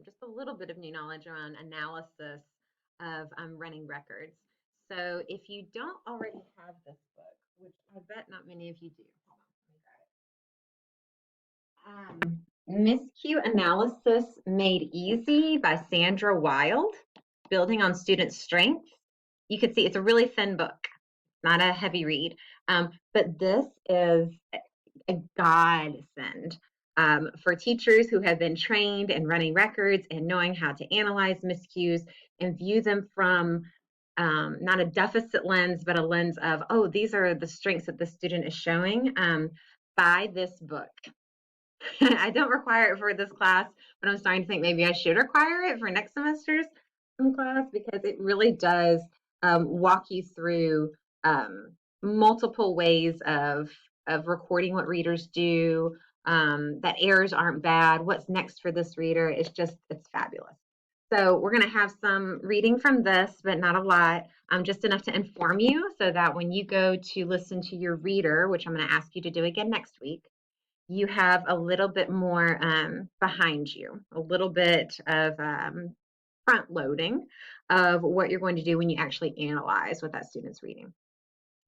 just a little bit of new knowledge around analysis of running records. So if you don't already have this book, which I bet not many of you do, hold on, let me grab it. Miscue Analysis Made Easy by Sandra Wild, Building on Student Strengths. You can see it's a really thin book, not a heavy read, but this is a godsend for teachers who have been trained in running records and knowing how to analyze miscues and view them from not a deficit lens, but a lens of, oh, these are the strengths that the student is showing. Buy this book. I don't require it for this class, but I'm starting to think maybe I should require it for next semester's class because it really does walk you through multiple ways of recording what readers do, that errors aren't bad, what's next for this reader. It's fabulous. So we're going to have some reading from this, but not a lot, just enough to inform you so that when you go to listen to your reader, which I'm going to ask you to do again next week, you have a little bit more behind you, a little bit of front loading of what you're going to do when you actually analyze what that student's reading.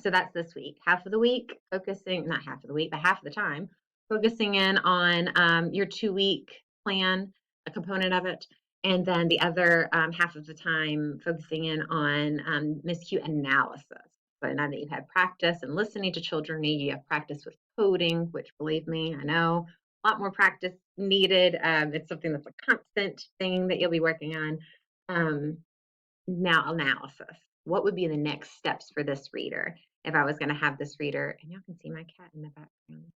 So that's this week. Half of the week focusing, not half of the week, but half of the time, focusing in on your 2-week plan, a component of it, and then the other half of the time focusing in on miscue analysis. So now that you've had practice and listening to children read, you have practice with coding, which believe me, I know a lot more practice needed. It's something that's a constant thing that you'll be working on. Now analysis. What would be the next steps for this reader if I was going to have this reader? And y'all can see my cat in the background.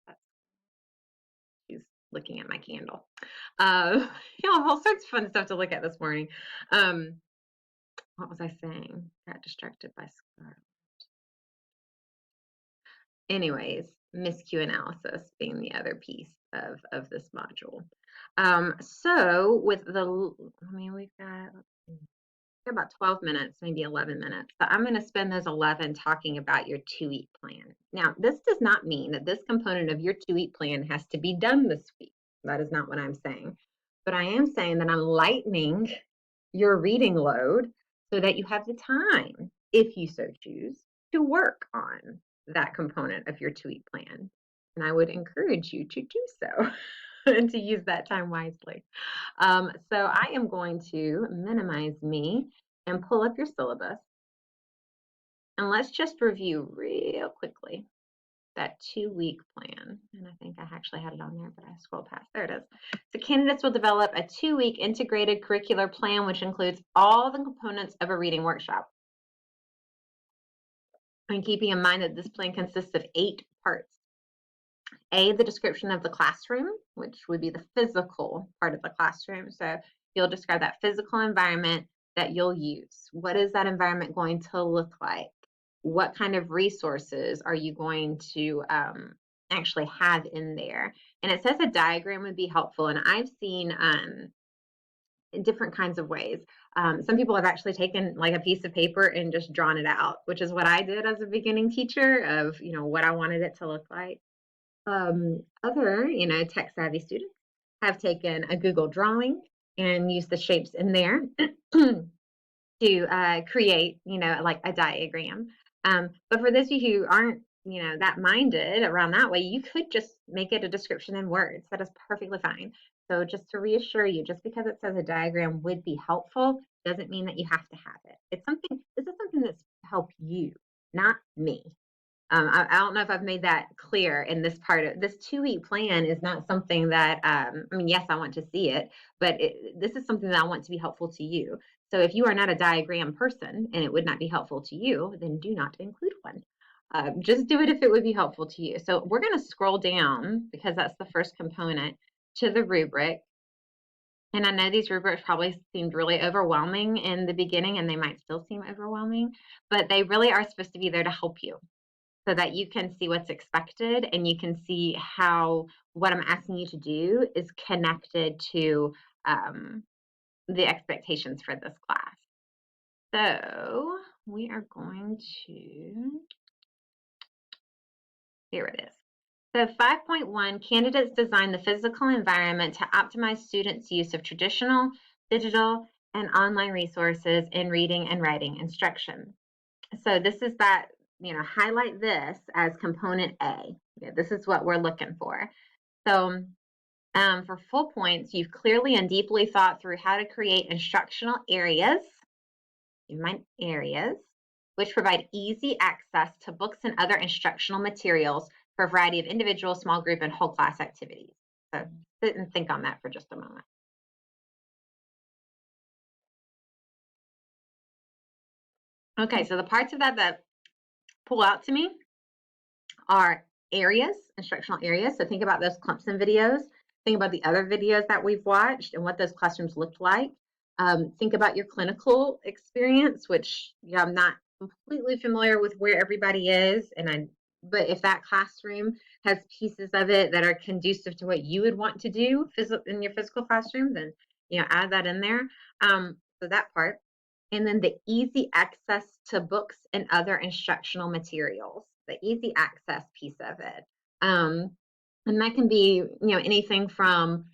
She's looking at my candle. All sorts of fun stuff to look at this morning. What was I saying? Got distracted by Scarlet. Anyways, miscue analysis being the other piece of this module. So with we've got, about 12 minutes, maybe 11 minutes. So I'm going to spend those 11 talking about your 2-week plan. Now, this does not mean that this component of your 2-week plan has to be done this week. That is not what I'm saying. But I am saying that I'm lightening your reading load so that you have the time, if you so choose, to work on that component of your 2-week plan. And I would encourage you to do so and to use that time wisely. So I am going to minimize me and pull up your syllabus. And let's just review real quickly that 2-week plan. And I think I actually had it on there, but I scrolled past. There it is. So candidates will develop a 2-week integrated curricular plan, which includes all the components of a reading workshop. And keeping in mind that this plan consists of 8 parts. A, the description of the classroom, which would be the physical part of the classroom. So you'll describe that physical environment that you'll use. What is that environment going to look like? What kind of resources are you going to actually have in there? And it says a diagram would be helpful. And I've seen different kinds of ways. Some people have actually taken like a piece of paper and just drawn it out, which is what I did as a beginning teacher of, what I wanted it to look like. Other, tech savvy students have taken a Google drawing and used the shapes in there to create, like a diagram. But for those of you who aren't, that minded around that way, you could just make it a description in words. That is perfectly fine. So just to reassure you, just because it says a diagram would be helpful doesn't mean that you have to have it. This is something that's help you, not me. I don't know if I've made that clear in this part of this 2-week plan is not something that, yes, I want to see it, but this is something that I want to be helpful to you. So if you are not a diagram person and it would not be helpful to you, then do not include one. Just do it if it would be helpful to you. So we're going to scroll down because that's the first component to the rubric. And I know these rubrics probably seemed really overwhelming in the beginning, and they might still seem overwhelming, but they really are supposed to be there to help you, so that you can see what's expected and you can see how what I'm asking you to do is connected to the expectations for this class. So we are going to, here it is. So 5.1, candidates design the physical environment to optimize students' use of traditional, digital, and online resources in reading and writing instruction. So this is that, highlight this as component A. Yeah, this is what we're looking for. So for full points, you've clearly and deeply thought through how to create instructional areas, which provide easy access to books and other instructional materials for a variety of individual, small group, and whole class activities. So sit and think on that for just a moment. Okay, so the parts of that that pull out to me are areas, instructional areas. So think about those Clemson videos. Think about the other videos that we've watched and what those classrooms looked like. Think about your clinical experience, which I'm not completely familiar with where everybody is, but if that classroom has pieces of it that are conducive to what you would want to do in your physical classroom, then add that in there. So that part. And then the easy access to books and other instructional materials, the easy access piece of it. And that can be, anything from,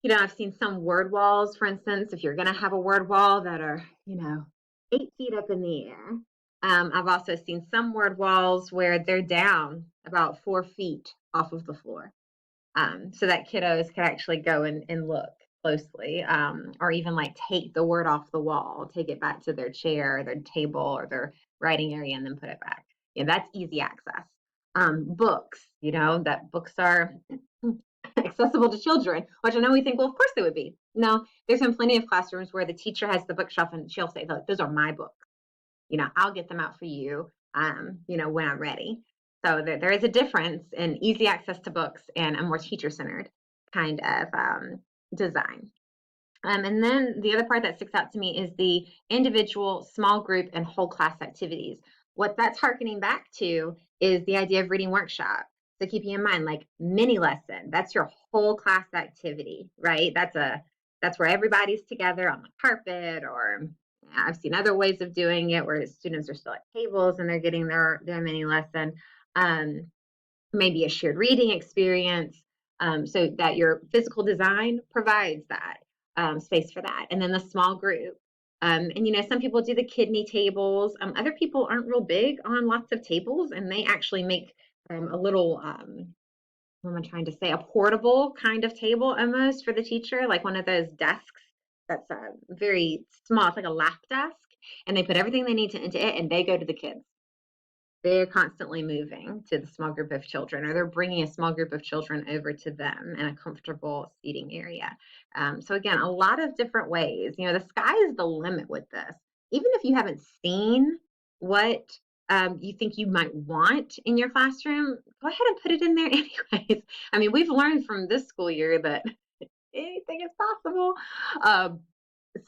I've seen some word walls, for instance, if you're going to have a word wall that are, 8 feet up in the air. I've also seen some word walls where they're down about 4 feet off of the floor, so that kiddos can actually go and look closely, or even like take the word off the wall, take it back to their chair, or their table, or their writing area, and then put it back. That's easy access. Books, that books are accessible to children, which I know we think, well, of course they would be. No, there's been plenty of classrooms where the teacher has the bookshelf and she'll say, look, those are my books. I'll get them out for you, when I'm ready. So there is a difference in easy access to books and a more teacher-centered kind of design. And then the other part that sticks out to me is the individual, small group, and whole class activities. What that's harkening back to is the idea of reading workshop. So keeping in mind, like mini lesson, that's your whole class activity, right? That's where everybody's together on the carpet, or I've seen other ways of doing it where students are still at tables and they're getting their mini lesson. Maybe a shared reading experience, so that your physical design provides that space for that. And then the small group. And some people do the kidney tables. Other people aren't real big on lots of tables, and they actually make a little, what am I trying to say, a portable kind of table almost for the teacher, like one of those desks that's very small. It's like a lap desk, and they put everything they need into it, and they go to the kids. They're constantly moving to the small group of children, or they're bringing a small group of children over to them in a comfortable seating area. So again, a lot of different ways. The sky is the limit with this. Even if you haven't seen what you think you might want in your classroom, go ahead and put it in there anyways. I mean, we've learned from this school year that anything is possible.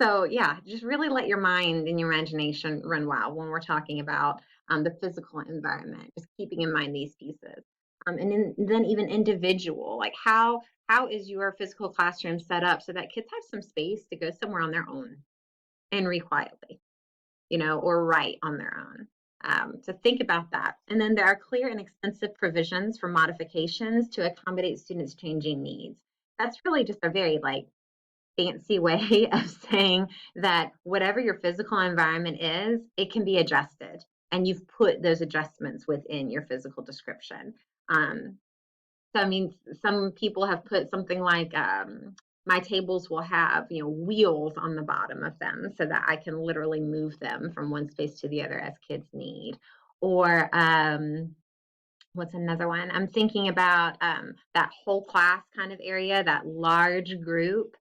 So yeah, just really let your mind and your imagination run wild when we're talking about the physical environment, just keeping in mind these pieces. And then even individual, like how is your physical classroom set up so that kids have some space to go somewhere on their own and read quietly, or write on their own. So think about that. And then there are clear and extensive provisions for modifications to accommodate students' changing needs. That's really just a very fancy way of saying that whatever your physical environment is, it can be adjusted. And you've put those adjustments within your physical description. So, I mean, some people have put something like, my tables will have, wheels on the bottom of them so that I can literally move them from one space to the other as kids need. Or what's another one? I'm thinking about that whole class kind of area, that large group,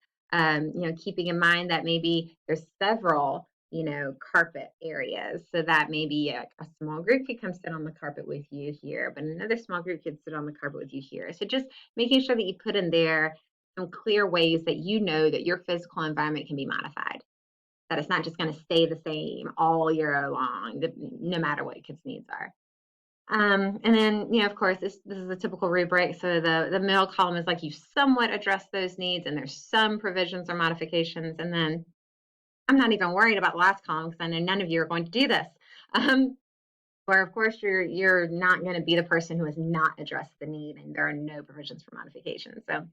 keeping in mind that maybe there's several, carpet areas, so that maybe a small group could come sit on the carpet with you here, but another small group could sit on the carpet with you here. So just making sure that you put in there some clear ways that that your physical environment can be modified, that it's not just going to stay the same all year long, no matter what kids' needs are. And then, of course, this is a typical rubric. So the middle column is like you somewhat address those needs, and there's some provisions or modifications. And then I'm not even worried about the last column because I know none of you are going to do this. Or of course you're not going to be the person who has not addressed the need and there are no provisions for modification. So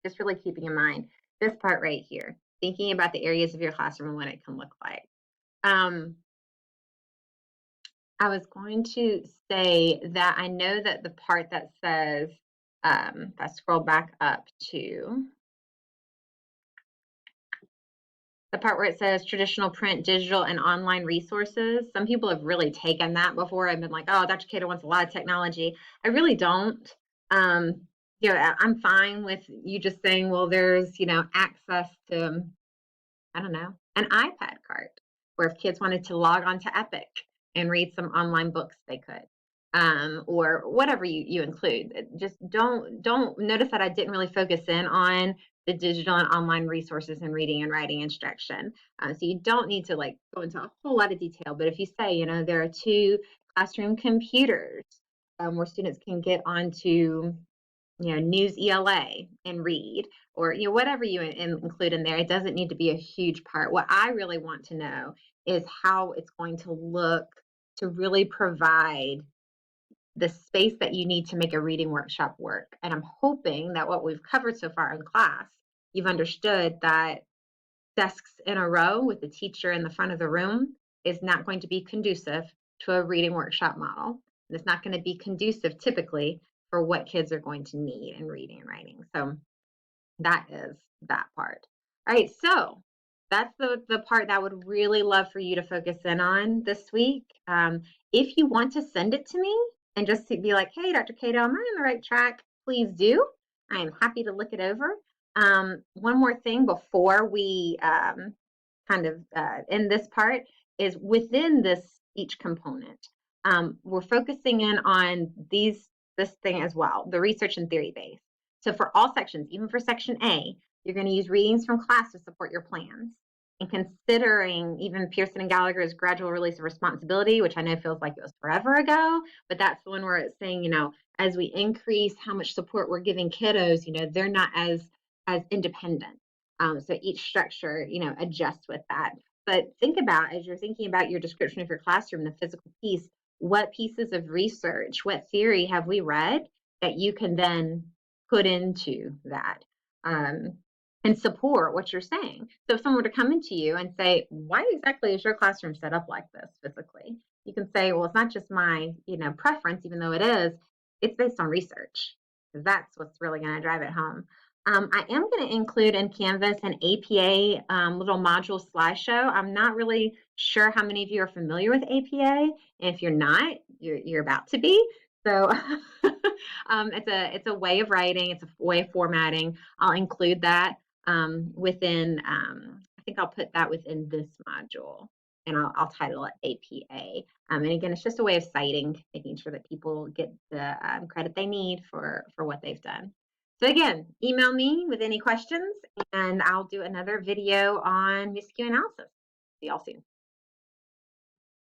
just really keeping in mind this part right here, thinking about the areas of your classroom and what it can look like. I was going to say that I know that the part that says, if I scroll back up to the part where it says traditional print, digital, and online resources, some people have really taken that before and been like, oh, Dr. Cato wants a lot of technology. I really don't. Um, I'm fine with you just saying, well, there's, access to, I don't know, an iPad cart, where if kids wanted to log on to Epic and read some online books, they could, or whatever you include. Just don't notice that I didn't really focus in on the digital and online resources and reading and writing instruction. So you don't need to like go into a whole lot of detail. But if you say, there are 2 classroom computers where students can get onto News ELA and read, or whatever you include in there. It doesn't need to be a huge part. What I really want to know is how it's going to look to really provide the space that you need to make a reading workshop work. And I'm hoping that what we've covered so far in class, you've understood that desks in a row with the teacher in the front of the room is not going to be conducive to a reading workshop model. And it's not going to be conducive typically for what kids are going to need in reading and writing. So that is that part. All right, so that's the part that I would really love for you to focus in on this week. If you want to send it to me and just to be like, hey, Dr. Cato, am I on the right track? Please do. I am happy to look it over. One more thing before we kind of end this part is within each component, we're focusing in on this thing as well, the research and theory base. So for all sections, even for section A, you're going to use readings from class to support your plans. And considering even Pearson and Gallagher's gradual release of responsibility, which I know feels like it was forever ago, but that's the one where it's saying, as we increase how much support we're giving kiddos, they're not as independent. So each structure, adjusts with that. But think about, as you're thinking about your description of your classroom, the physical piece, what pieces of research, what theory have we read that you can then put into that and support what you're saying. So if someone were to come into you and say, why exactly is your classroom set up like this physically? You can say, well, it's not just my, preference, even though it is, it's based on research, because that's what's really going to drive it home. I am going to include in Canvas an APA little module slideshow. I'm not really sure how many of you are familiar with APA. And if you're not, you're about to be. So it's a way of writing. It's a way of formatting. I'll include that within, I think I'll put that within this module, and I'll title it APA. And again, it's just a way of citing, making sure that people get the credit they need for what they've done. So again, email me with any questions, and I'll do another video on MISCU analysis. See y'all soon.